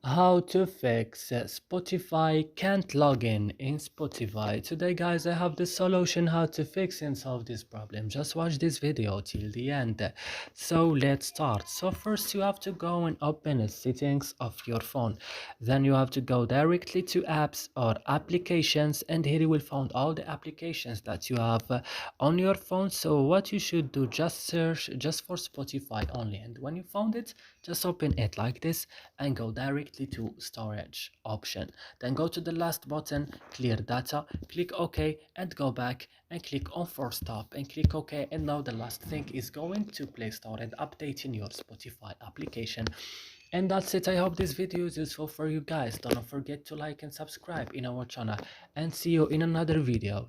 How to fix Spotify can't log in Spotify. Today guys, I have the solution how to fix and solve this problem. Just watch this video till the end. So let's start. So first you have to go and open the settings of your phone. Then you have to go directly to apps or applications, and here you will find all the applications that you have on your phone. So what you should do, just search just for Spotify only, and when you found it, just open it like this and go directly to storage option. Then go to the last button, clear data, click OK and go back and click on force stop and click OK. And now the last thing is going to Play Store and updating your Spotify application. And that's it. I hope this video is useful for you guys. Don't forget to like and subscribe in our channel, and see you in another video.